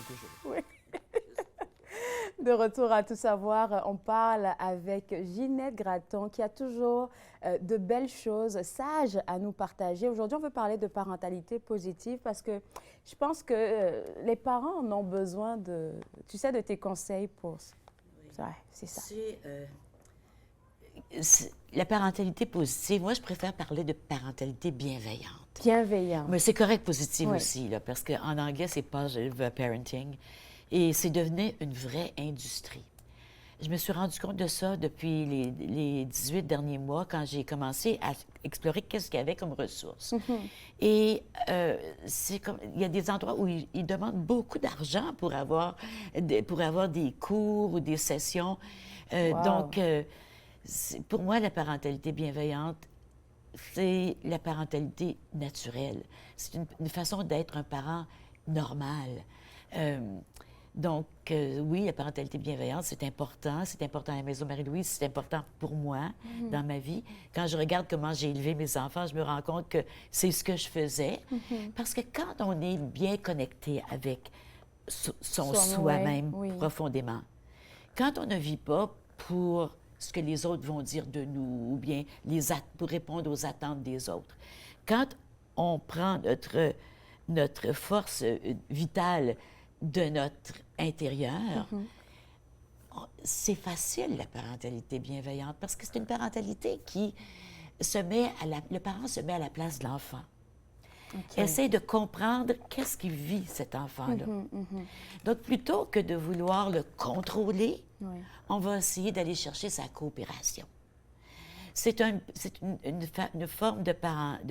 toujours. Oui. De retour à Tout savoir, on parle avec Ginette Gratton qui a toujours de belles choses sages à nous partager. Aujourd'hui, on veut parler de parentalité positive parce que je pense que les parents en ont besoin de, tu sais, de tes conseils pour... Oui. Ouais, c'est ça. La parentalité positive, moi, je préfère parler de parentalité bienveillante. Bienveillant. Mais c'est correct positive Oui. aussi, là, parce qu'en anglais, c'est positive parenting. Et c'est devenu une vraie industrie. Je me suis rendu compte de ça depuis les 18 derniers mois, quand j'ai commencé à explorer qu'est-ce qu'il y avait comme ressources. Et c'est comme, il y a des endroits où ils demandent beaucoup d'argent pour avoir des cours ou des sessions. Wow. Donc, pour moi, la parentalité bienveillante, c'est la parentalité naturelle. C'est une façon d'être un parent normal. Euh, donc, oui, la parentalité bienveillante, c'est important. C'est important à la Maison Marie-Louise, c'est important pour moi dans ma vie. Quand je regarde comment j'ai élevé mes enfants, je me rends compte que c'est ce que je faisais. Parce que quand on est bien connecté avec son soi-même oui. profondément, quand on ne vit pas pour ce que les autres vont dire de nous ou bien pour répondre aux attentes des autres, quand on prend notre force vitale de notre intérieur, c'est facile, la parentalité bienveillante, parce que c'est une parentalité qui le parent se met à la place de l'enfant. Okay. Essaie de comprendre qu'est-ce qu'il vit, cet enfant-là. Donc, plutôt que de vouloir le contrôler, on va essayer d'aller chercher sa coopération. C'est une forme de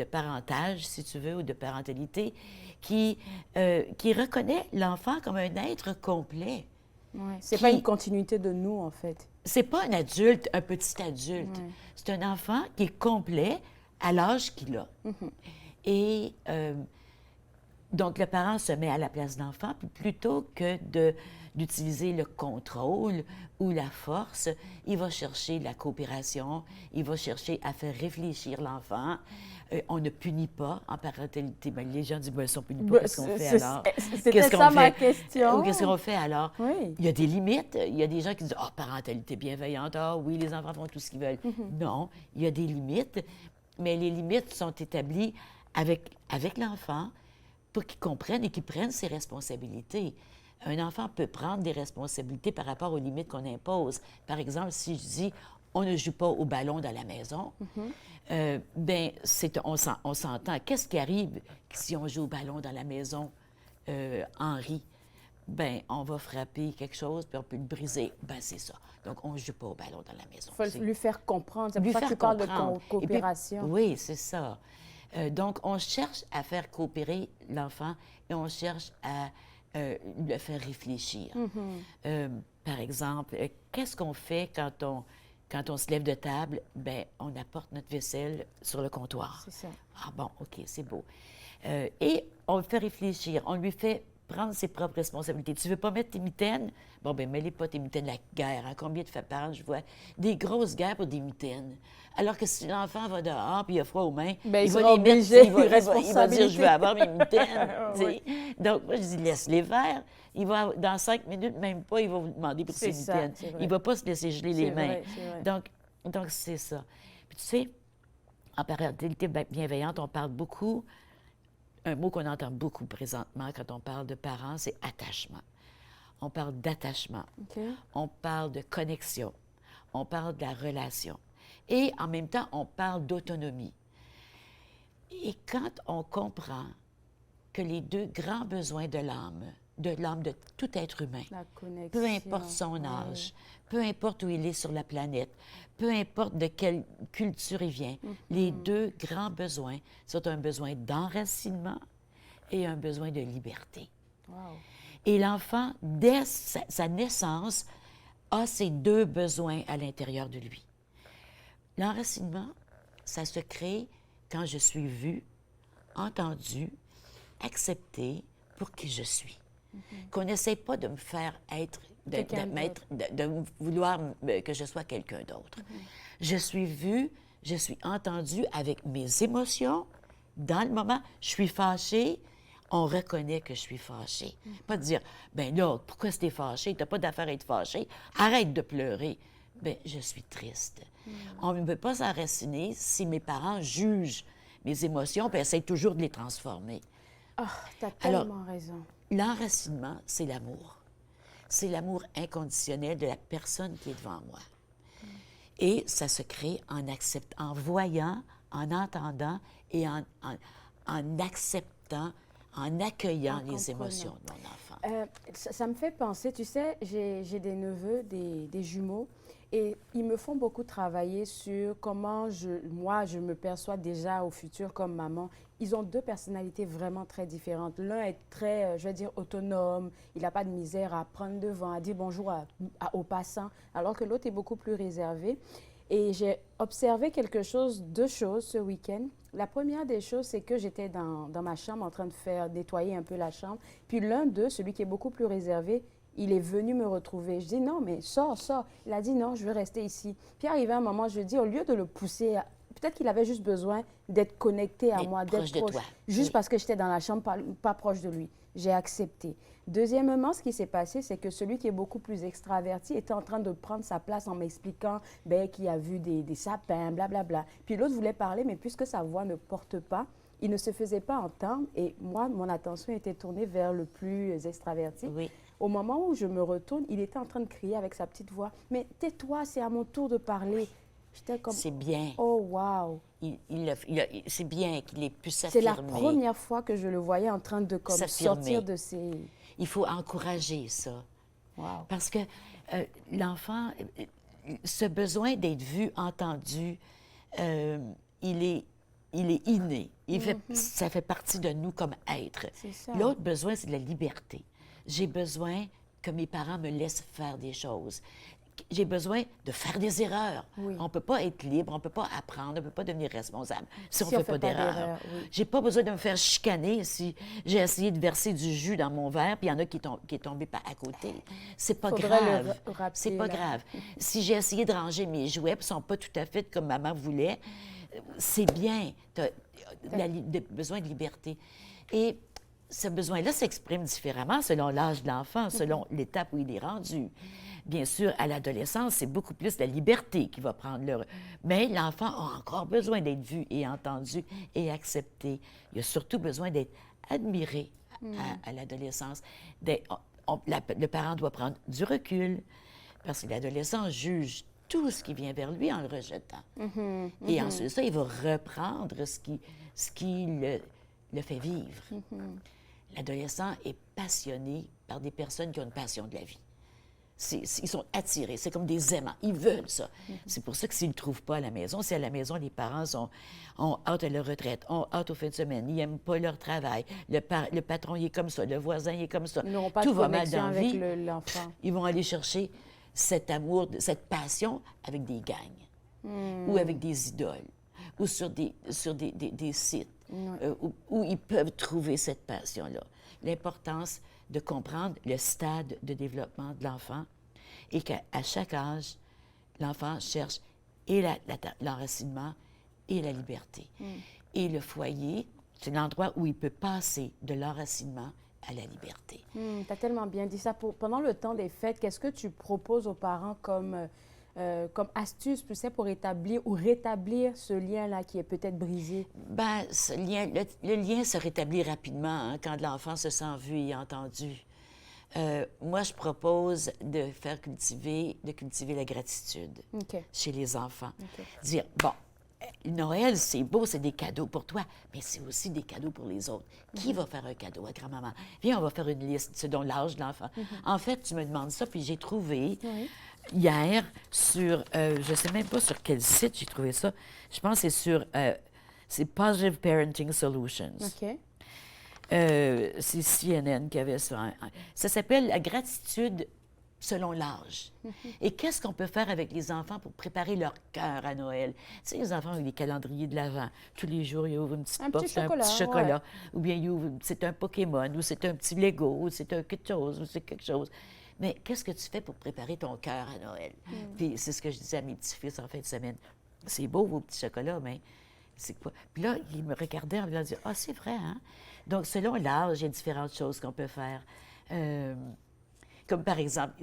parentage, si tu veux, ou de parentalité qui reconnaît l'enfant comme un être complet. Ouais. C'est pas une continuité de nous, en fait. C'est pas un adulte, un petit adulte. Ouais. C'est un enfant qui est complet à l'âge qu'il a. Et donc, le parent se met à la place de l'enfant, puis plutôt que d'utiliser le contrôle ou la force, il va chercher la coopération, il va chercher à faire réfléchir l'enfant. On ne punit pas en parentalité. Ben, les gens disent, ben, si on ne punit pas, qu'est-ce qu'on fait alors? C'était ça ma question. Ou qu'est-ce qu'on fait alors? Oui. Il y a des limites. Il y a des gens qui disent, ah, parentalité bienveillante, ah oui, les enfants font tout ce qu'ils veulent. Non, il y a des limites, mais les limites sont établies avec l'enfant, pour qu'il comprenne et qu'il prenne ses responsabilités. Un enfant peut prendre des responsabilités par rapport aux limites qu'on impose. Par exemple, si je dis on ne joue pas au ballon dans la maison, bien, on s'entend. Qu'est-ce qui arrive si on joue au ballon dans la maison, Henri? Bien, on va frapper quelque chose, puis on peut le briser. Bien, c'est ça. Donc, on ne joue pas au ballon dans la maison. Il faut lui faire comprendre. C'est pour ça que tu parles de coopération. Puis, oui, c'est ça. Donc, on cherche à faire coopérer l'enfant et on cherche à le faire réfléchir. Par exemple, qu'est-ce qu'on fait quand on se lève de table? Bien, on apporte notre vaisselle sur le comptoir. C'est ça. Ah bon, OK, c'est beau. Et on le fait réfléchir, on lui fait prendre ses propres responsabilités. Tu veux pas mettre tes mitaines? Bon, bien, mets-les pas tes mitaines, la guerre. Hein? Combien de fois par an, je vois des grosses guerres pour des mitaines. Alors que si l'enfant va dehors puis il a froid aux mains, bien, il va les mettre, il va dire, je veux avoir mes mitaines. Oui. Donc, moi, je dis, laisse-les faire. Dans 5 minutes, même pas, il va vous demander pour ses mitaines. Il ne va pas se laisser geler les mains. Vrai. Donc, c'est ça. Puis, tu sais, en parentalité bienveillante, on parle beaucoup. Un mot qu'on entend beaucoup présentement quand on parle de parents, c'est attachement. On parle d'attachement. Okay. On parle de connexion. On parle de la relation. Et en même temps, on parle d'autonomie. Et quand on comprend que les deux grands besoins de l'âme de tout être humain, peu importe son âge, peu importe où il est sur la planète, peu importe de quelle culture il vient, les deux grands besoins sont un besoin d'enracinement et un besoin de liberté. Wow. Et l'enfant, dès sa naissance, a ces deux besoins à l'intérieur de lui. L'enracinement, ça se crée quand je suis vue, entendue, acceptée pour qui je suis. Qu'on n'essaie pas de me faire être, de vouloir que je sois quelqu'un d'autre. Je suis vue, je suis entendue avec mes émotions. Dans le moment, je suis fâchée, on reconnaît que je suis fâchée. Pas de dire, ben là, pourquoi tu es fâchée? Tu n'as pas d'affaire à être fâchée. Arrête de pleurer. Ben, je suis triste. On ne peut pas s'enraciner si mes parents jugent mes émotions et essaient toujours de les transformer. Ah, tu as Alors, tellement raison. L'enracinement, c'est l'amour. C'est l'amour inconditionnel de la personne qui est devant moi. Et ça se crée en voyant, en entendant et en acceptant, en accueillant En les comprenant. émotions de mon enfant. Ça me fait penser, tu sais, j'ai des neveux, des jumeaux, et ils me font beaucoup travailler sur comment moi, je me perçois déjà au futur comme maman. Ils ont deux personnalités vraiment très différentes. L'un est très, je vais dire, autonome. Il n'a pas de misère à prendre devant, à dire bonjour aux passants, alors que l'autre est beaucoup plus réservé. Et j'ai observé deux choses ce week-end. La première des choses, c'est que j'étais dans ma chambre en train de nettoyer un peu la chambre. Puis l'un d'eux, celui qui est beaucoup plus réservé, il est venu me retrouver. Je dis non, mais sors, sors. Il a dit non, je veux rester ici. Puis arrivé un moment, je dis au lieu de le pousser, peut-être qu'il avait juste besoin d'être connecté à moi, d'être proche. Juste parce que j'étais dans la chambre, pas proche de lui. J'ai accepté. Deuxièmement, ce qui s'est passé, c'est que celui qui est beaucoup plus extraverti était en train de prendre sa place en m'expliquant qu'il a vu des sapins, blablabla. Puis l'autre voulait parler, mais puisque sa voix ne porte pas, il ne se faisait pas entendre. Et moi, mon attention était tournée vers le plus extraverti. Oui. Au moment où je me retourne, il était en train de crier avec sa petite voix. « Mais tais-toi, c'est à mon tour de parler. » J'étais comme... C'est bien. Oh, wow! C'est bien qu'il ait pu C'est s'affirmer. la première fois que je le voyais en train de sortir de ses... Il faut encourager ça. Wow. Parce que l'enfant, ce besoin d'être vu, entendu, il est inné. Ça fait partie de nous comme être. L'autre besoin, c'est de la liberté. J'ai besoin que mes parents me laissent faire des choses. J'ai besoin de faire des erreurs. Oui. On ne peut pas être libre, on ne peut pas apprendre, on ne peut pas devenir responsable si on ne fait pas d'erreurs. Oui. J'ai pas besoin de me faire chicaner si j'ai essayé de verser du jus dans mon verre, puis il y en a qui est tombé à côté. C'est pas grave. C'est pas grave. Si j'ai essayé de ranger mes jouets, puis ils ne sont pas tout à fait comme maman voulait, c'est bien. Tu as besoin de liberté. Et ce besoin-là s'exprime différemment selon l'âge de l'enfant, selon l'étape où il est rendu. Bien sûr, à l'adolescence, c'est beaucoup plus la liberté qui va prendre le... Mais l'enfant a encore besoin d'être vu et entendu et accepté. Il a surtout besoin d'être admiré à l'adolescence. Le parent doit prendre du recul parce que l'adolescent juge tout ce qui vient vers lui en le rejetant. Et ensuite, ça, il va reprendre ce qui le fait vivre. L'adolescent est passionné par des personnes qui ont une passion de la vie. Ils sont attirés, c'est comme des aimants, ils veulent ça. C'est pour ça que s'ils ne le trouvent pas à la maison, si à la maison, les parents ont hâte à leur retraite, ont hâte aux fins de semaine, ils n'aiment pas leur travail, le patron, il est comme ça, le voisin, il est comme ça. Ils n'auront pas tout de va mal dans connexion la vie. avec l'enfant. Ils vont aller chercher cet amour, cette passion avec des gangs ou avec des idoles ou sur des sites où ils peuvent trouver cette passion-là. L'importance de comprendre le stade de développement de l'enfant et qu'à chaque âge, l'enfant cherche et l'enracinement et la liberté. Et le foyer, c'est l'endroit où il peut passer de l'enracinement à la liberté. Tu as tellement bien dit ça. Pendant le temps des fêtes, qu'est-ce que tu proposes aux parents comme astuce, tu sais, pour établir ou rétablir ce lien-là qui est peut-être brisé? Bien, le lien se rétablit rapidement quand l'enfant se sent vu et entendu. Moi, je propose de cultiver la gratitude chez les enfants. Dire, bon, Noël, c'est beau, c'est des cadeaux pour toi, mais c'est aussi des cadeaux pour les autres. Qui va faire un cadeau à grand-maman? Viens, on va faire une liste selon l'âge de l'enfant. En fait, tu me demandes ça, puis j'ai trouvé hier sur, je ne sais même pas sur quel site j'ai trouvé ça, je pense que c'est Positive Parenting Solutions. C'est CNN qui avait ça. Ça s'appelle la gratitude selon l'âge. Et qu'est-ce qu'on peut faire avec les enfants pour préparer leur cœur à Noël? Tu sais, les enfants avec des calendriers de l'Avent. Tous les jours, ils ouvrent une petite box, un petit chocolat. Ou bien c'est un Pokémon, ou c'est un petit Lego, ou c'est quelque chose, ou c'est quelque chose. Mais qu'est-ce que tu fais pour préparer ton cœur à Noël? Puis c'est ce que je disais à mes petits-fils en fin de semaine. C'est beau, vos petits chocolats, mais c'est quoi? Puis là, il me regardait en me disant, ah, c'est vrai, hein? Donc, selon l'âge, il y a différentes choses qu'on peut faire. Comme par exemple,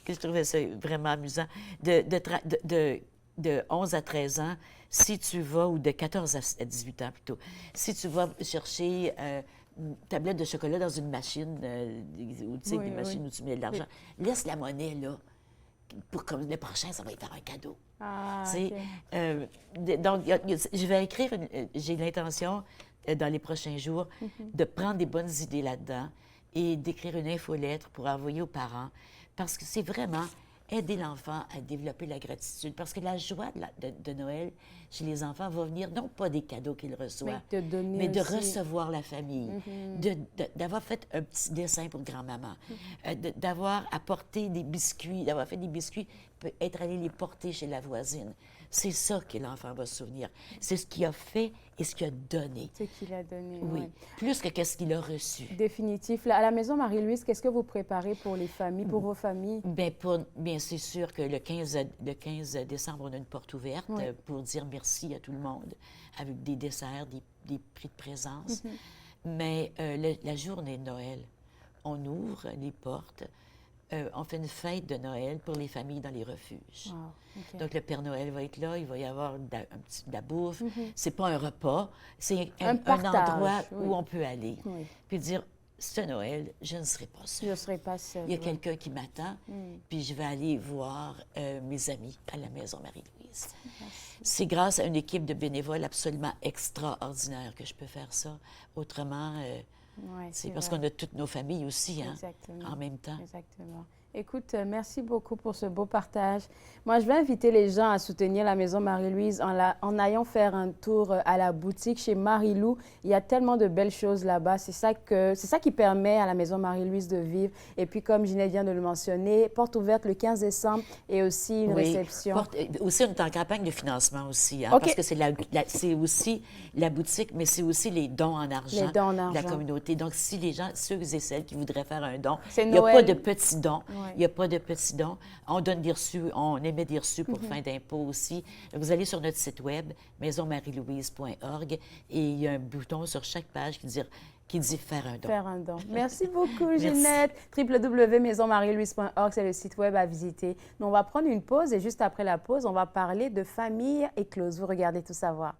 que je trouvais ça vraiment amusant, de 11 à 13 ans, si tu vas, ou de 14 à 18 ans plutôt, si tu vas chercher une tablette de chocolat dans une machine, ou tu sais, Oui, des machines oui. où tu mets de l'argent, laisse la monnaie là, pour comme le prochain, ça va être un cadeau. Ah, Tu sais, OK. donc, je vais écrire, j'ai l'intention, dans les prochains jours, de prendre des bonnes idées là-dedans et d'écrire une infolettre pour envoyer aux parents, parce que c'est vraiment aider l'enfant à développer la gratitude. Parce que la joie de Noël chez les enfants va venir, non pas des cadeaux qu'ils reçoivent, Mais de donner mais de aussi. recevoir la famille, d'avoir fait un petit dessin pour grand-maman, d'avoir apporté des biscuits, d'avoir fait des biscuits, être allé les porter chez la voisine. C'est ça que l'enfant va se souvenir. C'est ce qu'il a fait et ce qu'il a donné. Ce qu'il a donné, Oui, ouais. plus que qu'est-ce qu'il a reçu. Définitif. Là, à la maison Marie-Louise, qu'est-ce que vous préparez pour les familles, pour vos familles? Bien, c'est sûr que le 15 décembre, on a une porte ouverte Oui. pour dire merci à tout le monde, avec des desserts, des prix de présence. Mais la journée de Noël, on ouvre les portes, on fait une fête de Noël pour les familles dans les refuges. Wow, OK. Donc, le Père Noël va être là, il va y avoir de la bouffe. C'est pas un repas, c'est un partage, endroit oui. où on peut aller. Oui. Puis dire, ce Noël, je ne serai pas seule. Je ne serai pas seule. Il y a ouais. quelqu'un qui m'attend, puis je vais aller voir mes amis à la Maison Marie-Louise. C'est grâce à une équipe de bénévoles absolument extraordinaire que je peux faire ça. Autrement, Ouais, c'est parce qu'on a toutes nos familles aussi, hein, Exactement. en même temps. Exactement. Écoute, merci beaucoup pour ce beau partage. Moi, je vais inviter les gens à soutenir la Maison Marie-Louise en allant faire un tour à la boutique chez Marie-Lou. Il y a tellement de belles choses là-bas. C'est ça qui permet à la Maison Marie-Louise de vivre. Et puis, comme Ginette vient de le mentionner, porte ouverte le 15 décembre et aussi une réception. Aussi, on est en campagne de financement aussi, hein, OK. parce que c'est aussi la boutique, mais c'est aussi les dons en argent, Les dons en de la argent. communauté. Donc, si les gens, ceux et celles qui voudraient faire un don, C'est il n'y a Noël. pas de petits dons. Ouais. Il n'y a pas de petits dons. On donne des reçus, on émet des reçus pour fin d'impôt aussi. Vous allez sur notre site web, maisonmarielouise.org, et il y a un bouton sur chaque page qui dit faire un don. Faire un don. Merci beaucoup, Merci. Ginette. www.maisonmarielouise.org, c'est le site web à visiter. Nous, on va prendre une pause et juste après la pause, on va parler de famille éclose. Vous regardez Tout savoir.